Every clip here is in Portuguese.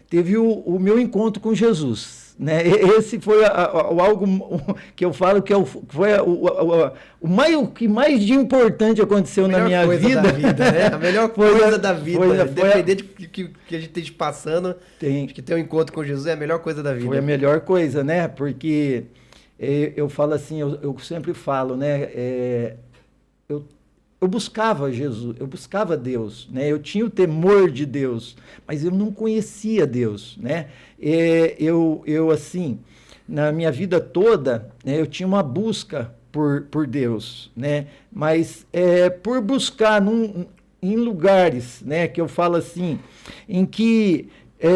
teve o meu encontro com Jesus, né? Esse foi algo que eu falo que foi o que mais de importante aconteceu na minha vida. Né? A melhor coisa da vida. Independente do que a gente esteja passando, acho que ter um encontro com Jesus é a melhor coisa da vida. Foi a melhor coisa, né? Porque eu falo assim, eu sempre falo, né? Eu buscava Jesus, eu buscava Deus, né? Eu tinha o temor de Deus, mas eu não conhecia Deus, né? Eu assim, na minha vida toda, né, eu tinha uma busca por Deus, né? Mas por buscar em lugares, né, que eu falo assim, em que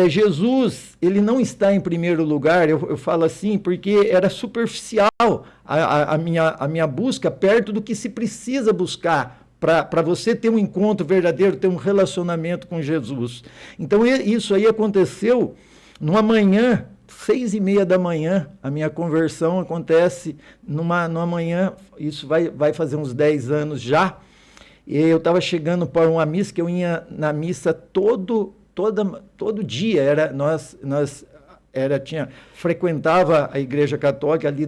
Jesus, ele não está em primeiro lugar, eu falo assim, porque era superficial a minha busca perto do que se precisa buscar para você ter um encontro verdadeiro, ter um relacionamento com Jesus. Então, isso aí aconteceu numa manhã, 6:30 da manhã, a minha conversão acontece numa manhã, isso vai fazer uns 10 anos já, e eu estava chegando para uma missa, que eu ia na missa todo dia, frequentava a Igreja Católica ali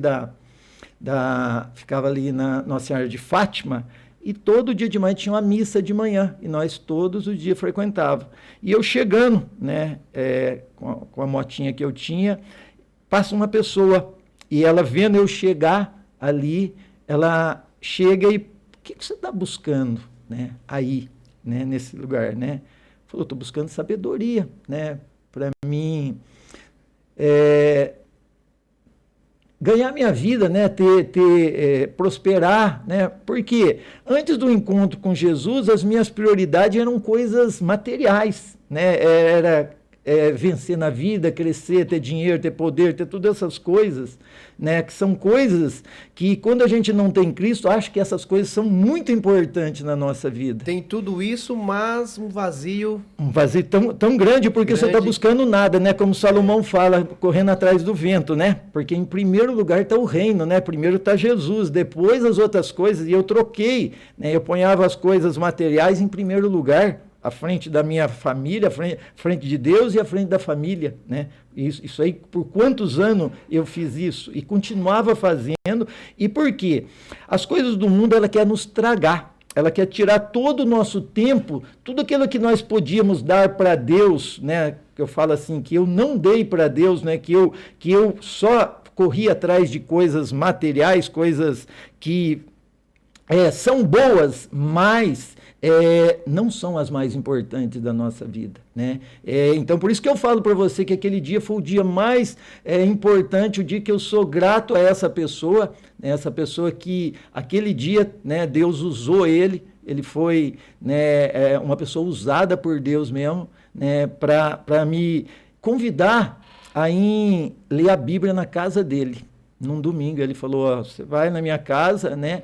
ficava ali na Nossa Senhora de Fátima, e todo dia de manhã tinha uma missa de manhã, e nós todos os dias frequentávamos. E eu chegando, né, com a motinha que eu tinha, passa uma pessoa, e ela vendo eu chegar ali, ela chega e, o que você está buscando, né, aí, né, nesse lugar, né? Falou, estou buscando sabedoria, né, para mim ganhar minha vida, né, prosperar, né, porque antes do encontro com Jesus, as minhas prioridades eram coisas materiais, né, era vencer na vida, crescer, ter dinheiro, ter poder, ter todas essas coisas, né, que são coisas que quando a gente não tem Cristo, acho que essas coisas são muito importantes na nossa vida. Tem tudo isso, mas um vazio tão grande, porque você está buscando nada, né, como Salomão fala, correndo atrás do vento, né, porque em primeiro lugar está o reino, né, primeiro está Jesus, depois as outras coisas, e eu troquei, né, eu ponhava as coisas materiais em primeiro lugar, à frente da minha família, à frente de Deus e à frente da família, né? Isso aí, por quantos anos eu fiz isso? E continuava fazendo. E por quê? As coisas do mundo, ela quer nos tragar. Ela quer tirar todo o nosso tempo, tudo aquilo que nós podíamos dar para Deus, né? Que eu falo assim, que eu não dei para Deus, né? Que eu só corri atrás de coisas materiais, coisas que são boas, mas não são as mais importantes da nossa vida, né? Então, por isso que eu falo para você que aquele dia foi o dia mais importante, o dia que eu sou grato a essa pessoa, né? Essa pessoa que, aquele dia, né, Deus usou ele foi, né, uma pessoa usada por Deus mesmo, né, para me convidar a ir ler a Bíblia na casa dele. Num domingo, ele falou, você vai na minha casa, né?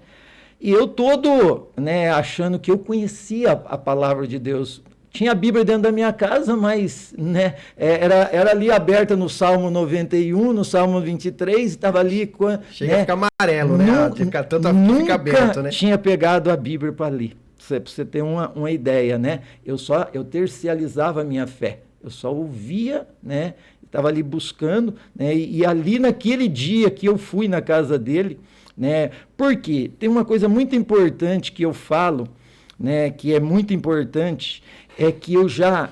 E eu todo, né, achando que eu conhecia a palavra de Deus. Tinha a Bíblia dentro da minha casa, mas, né, era ali aberta no Salmo 91, no Salmo 23, estava ali... Chega, né, a ficar amarelo, né? Fica aberto, né? Tinha pegado a Bíblia para ler, para você ter uma ideia, né? Eu tercializava a minha fé, eu só ouvia, né? Estava ali buscando, né? E ali naquele dia que eu fui na casa dele, né? Porque tem uma coisa muito importante que eu falo, né, que é muito importante, é que eu já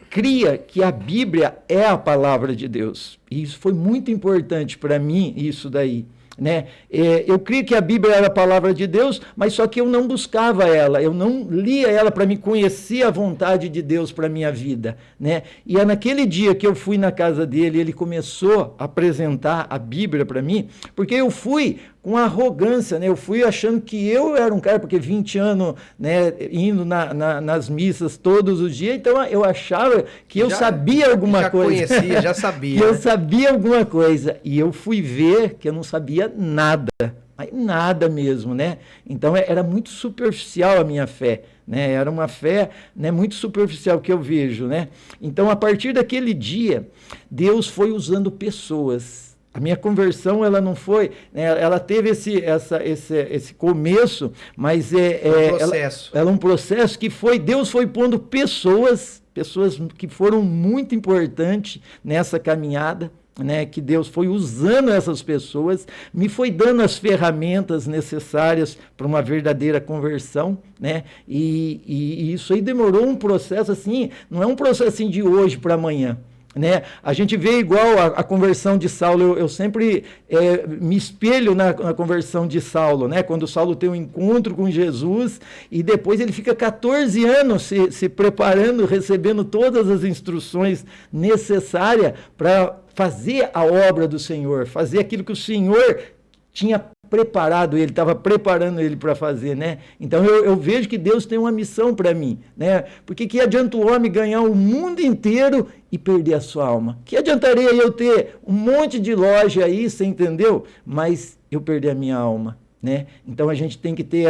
cria que a Bíblia é a palavra de Deus. E isso foi muito importante para mim, isso daí, né? Eu creio que a Bíblia era a palavra de Deus, mas só que eu não buscava ela, eu não lia ela para me conhecer a vontade de Deus para a minha vida, né? E é naquele dia que eu fui na casa dele, ele começou a apresentar a Bíblia para mim, porque eu fui com arrogância, né? Eu fui achando que eu era um cara, porque 20 anos, né, indo nas missas todos os dias, então eu achava que eu sabia alguma coisa. Já conhecia, já sabia. Que eu sabia alguma coisa, e eu fui ver que eu não sabia nada, mas nada mesmo, né? Então era muito superficial a minha fé, né? Era uma fé, né, muito superficial que eu vejo, né? Então, a partir daquele dia, Deus foi usando pessoas. A minha conversão, ela não foi, né, ela teve esse começo, mas processo. Ela é um processo que Deus foi pondo pessoas pessoas que foram muito importantes nessa caminhada, né, que Deus foi usando essas pessoas, me foi dando as ferramentas necessárias para uma verdadeira conversão, né, e isso aí demorou um processo assim, não é um processo assim de hoje para amanhã, né? A gente vê igual a conversão de Saulo, eu sempre me espelho na conversão de Saulo, né? Quando Saulo tem um encontro com Jesus e depois ele fica 14 anos se preparando, recebendo todas as instruções necessárias para fazer a obra do Senhor, fazer aquilo que o Senhor tinha preparado ele, estava preparando ele para fazer, né? Então eu vejo que Deus tem uma missão para mim, né? Porque que adianta o homem ganhar o mundo inteiro e perder a sua alma? Que adiantaria eu ter um monte de loja aí, você entendeu? Mas eu perder a minha alma, né? Então a gente tem que ter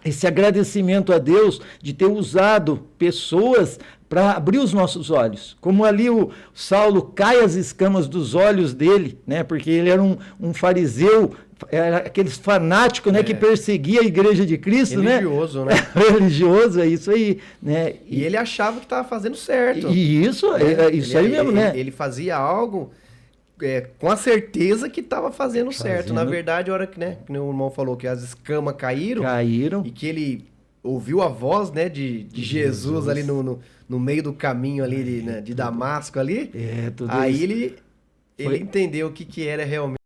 esse agradecimento a Deus de ter usado pessoas para abrir os nossos olhos. Como ali o Saulo cai as escamas dos olhos dele, né? Porque ele era um fariseu, era aqueles fanáticos, né, que perseguia a igreja de Cristo, religioso, né? Religioso, é isso aí, né? E ele achava que estava fazendo certo. E isso aí mesmo, né? Ele fazia algo com a certeza que estava fazendo certo. Na verdade, a hora que, né, que o irmão falou que as escamas caíram. E que ele ouviu a voz, né, de Jesus ali no meio do caminho ali de Damasco ali. Aí ele entendeu o que era realmente